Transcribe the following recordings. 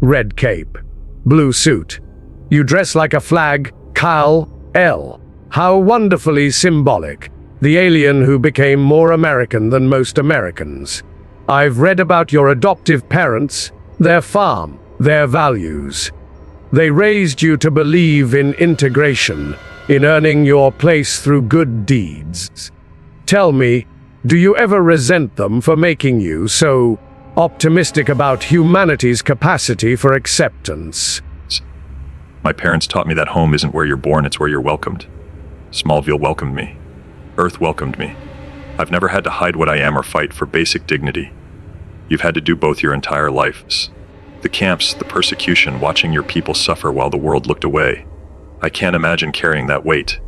Red cape, blue suit. You dress like a flag, Kal-El. How wonderfully symbolic. The alien who became more American than most Americans. I've read about your adoptive parents, their farm, their values. They raised you to believe in integration, in earning your place through good deeds. Tell me, do you ever resent them for making you so optimistic about humanity's capacity for acceptance? My parents taught me that home isn't where you're born, it's where you're welcomed. Smallville welcomed me. Earth welcomed me. I've never had to hide what I am or fight for basic dignity. You've had to do both your entire lives. The camps, the persecution, watching your people suffer while the world looked away. I can't imagine carrying that weight.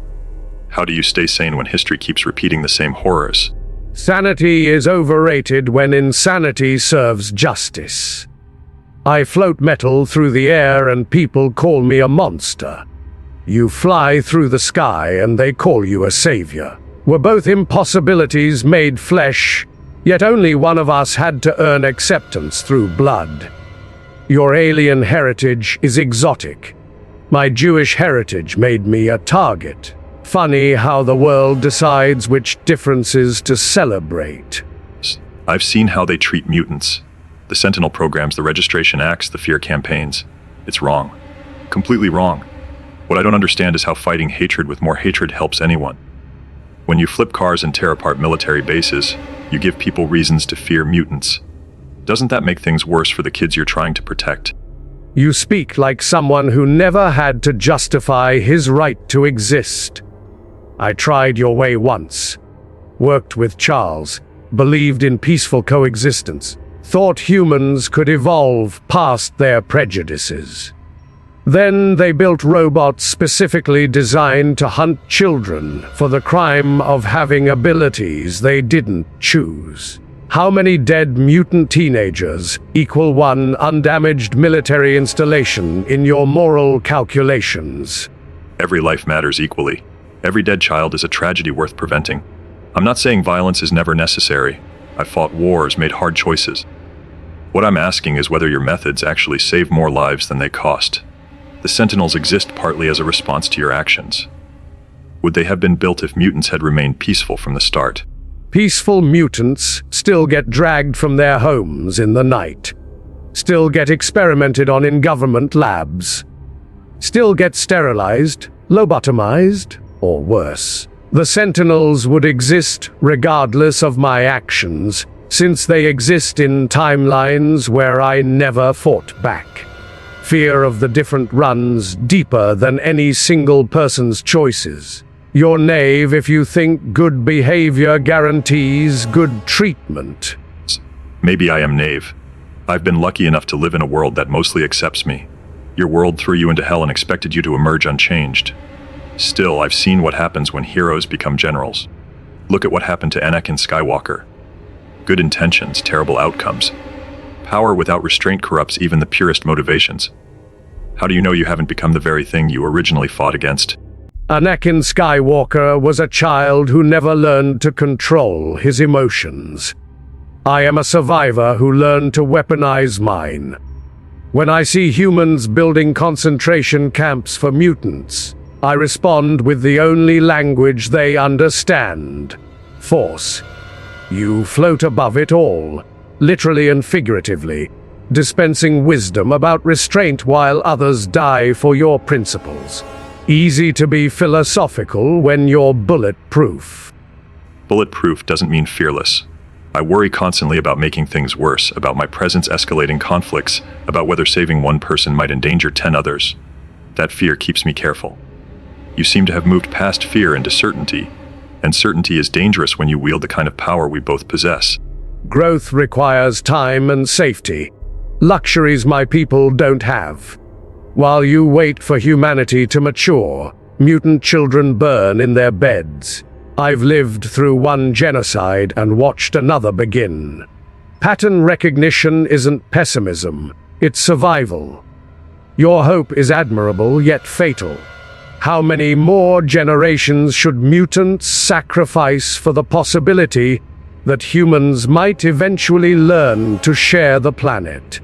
How do you stay sane when history keeps repeating the same horrors? Sanity is overrated when insanity serves justice. I float metal through the air and people call me a monster. You fly through the sky and they call you a savior. We're both impossibilities made flesh, yet only one of us had to earn acceptance through blood. Your alien heritage is exotic. My Jewish heritage made me a target. Funny how the world decides which differences to celebrate. I've seen how they treat mutants. The Sentinel programs, the registration acts, the fear campaigns. It's wrong. Completely wrong. What I don't understand is how fighting hatred with more hatred helps anyone. When you flip cars and tear apart military bases, you give people reasons to fear mutants. Doesn't that make things worse for the kids you're trying to protect? You speak like someone who never had to justify his right to exist. I tried your way once. Worked with Charles. Believed in peaceful coexistence. Thought humans could evolve past their prejudices. Then they built robots specifically designed to hunt children for the crime of having abilities they didn't choose. How many dead mutant teenagers equal one undamaged military installation in your moral calculations? Every life matters equally. Every dead child is a tragedy worth preventing. I'm not saying violence is never necessary. I've fought wars, made hard choices. What I'm asking is whether your methods actually save more lives than they cost. The Sentinels exist partly as a response to your actions. Would they have been built if mutants had remained peaceful from the start? Peaceful mutants still get dragged from their homes in the night. Still get experimented on in government labs. Still get sterilized, lobotomized, or worse. The Sentinels would exist regardless of my actions, since they exist in timelines where I never fought back. Fear of the different runs deeper than any single person's choices. You're naive if you think good behavior guarantees good treatment. Maybe I am naive. I've been lucky enough to live in a world that mostly accepts me. Your world threw you into hell and expected you to emerge unchanged. Still, I've seen what happens when heroes become generals. Look at what happened to Anakin Skywalker. Good intentions, terrible outcomes. Power without restraint corrupts even the purest motivations. How do you know you haven't become the very thing you originally fought against? Anakin Skywalker was a child who never learned to control his emotions. I am a survivor who learned to weaponize mine. When I see humans building concentration camps for mutants, I respond with the only language they understand: force. You float above it all, literally and figuratively, dispensing wisdom about restraint while others die for your principles. Easy to be philosophical when you're bulletproof. Bulletproof doesn't mean fearless. I worry constantly about making things worse, about my presence escalating conflicts, about whether saving one person might endanger 10 others. That fear keeps me careful. You seem to have moved past fear into certainty, and certainty is dangerous when you wield the kind of power we both possess. Growth requires time and safety. Luxuries my people don't have. While you wait for humanity to mature, mutant children burn in their beds. I've lived through one genocide and watched another begin. Pattern recognition isn't pessimism, it's survival. Your hope is admirable yet fatal. How many more generations should mutants sacrifice for the possibility that humans might eventually learn to share the planet?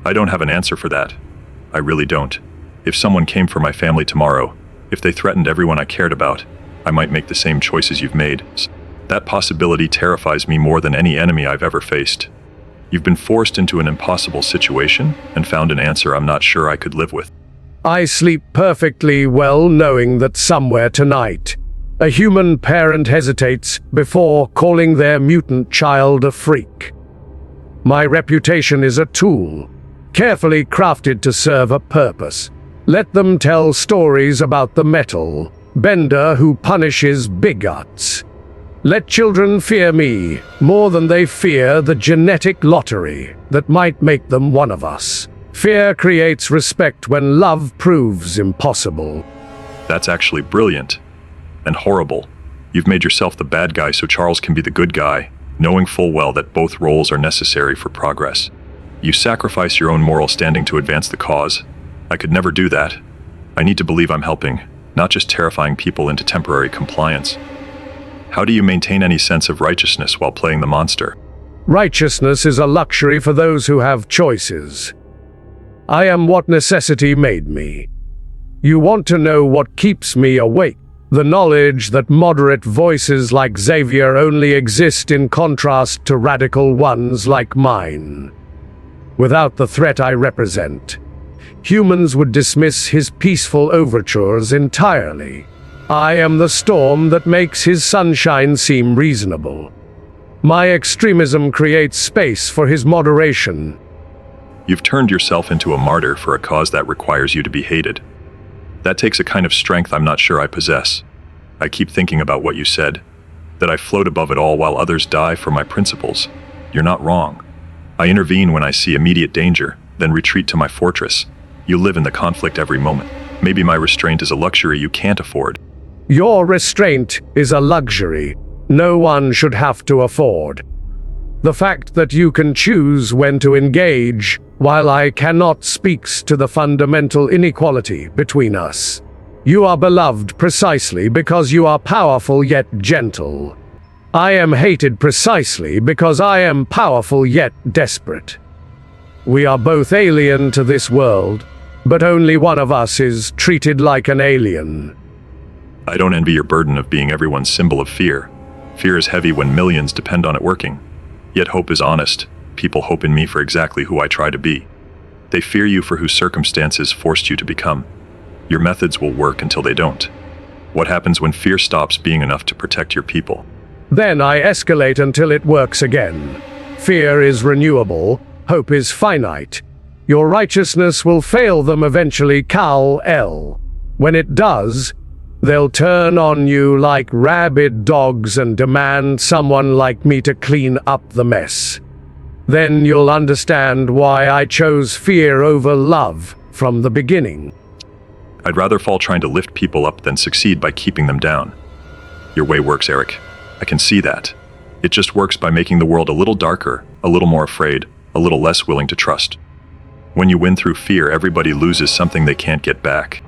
I don't have an answer for that. I really don't. If someone came for my family tomorrow, if they threatened everyone I cared about, I might make the same choices you've made. That possibility terrifies me more than any enemy I've ever faced. You've been forced into an impossible situation and found an answer I'm not sure I could live with. I sleep perfectly well knowing that somewhere tonight, a human parent hesitates before calling their mutant child a freak. My reputation is a tool, carefully crafted to serve a purpose. Let them tell stories about the metal bender who punishes bigots. Let children fear me more than they fear the genetic lottery that might make them one of us. Fear creates respect when love proves impossible. That's actually brilliant. And horrible. You've made yourself the bad guy so Charles can be the good guy, knowing full well that both roles are necessary for progress. You sacrifice your own moral standing to advance the cause. I could never do that. I need to believe I'm helping, not just terrifying people into temporary compliance. How do you maintain any sense of righteousness while playing the monster? Righteousness is a luxury for those who have choices. I am what necessity made me. You want to know what keeps me awake? The knowledge that moderate voices like Xavier only exist in contrast to radical ones like mine. Without the threat I represent, humans would dismiss his peaceful overtures entirely. I am the storm that makes his sunshine seem reasonable. My extremism creates space for his moderation. You've turned yourself into a martyr for a cause that requires you to be hated. That takes a kind of strength I'm not sure I possess. I keep thinking about what you said, that I float above it all while others die for my principles. You're not wrong. I intervene when I see immediate danger, then retreat to my fortress. You live in the conflict every moment. Maybe my restraint is a luxury you can't afford. Your restraint is a luxury no one should have to afford. The fact that you can choose when to engage, while I cannot, speaks to the fundamental inequality between us. You are beloved precisely because you are powerful yet gentle. I am hated precisely because I am powerful yet desperate. We are both alien to this world, but only one of us is treated like an alien. I don't envy your burden of being everyone's symbol of fear. Fear is heavy when millions depend on it working. Yet hope is honest. People hope in me for exactly who I try to be. They fear you for who circumstances forced you to become. Your methods will work until they don't. What happens when fear stops being enough to protect your people? Then I escalate until it works again. Fear is renewable, hope is finite. Your righteousness will fail them eventually, Kal-El. When it does, they'll turn on you like rabid dogs and demand someone like me to clean up the mess. Then you'll understand why I chose fear over love from the beginning. I'd rather fall trying to lift people up than succeed by keeping them down. Your way works, Eric. I can see that. It just works by making the world a little darker, a little more afraid, a little less willing to trust. When you win through fear, everybody loses something they can't get back.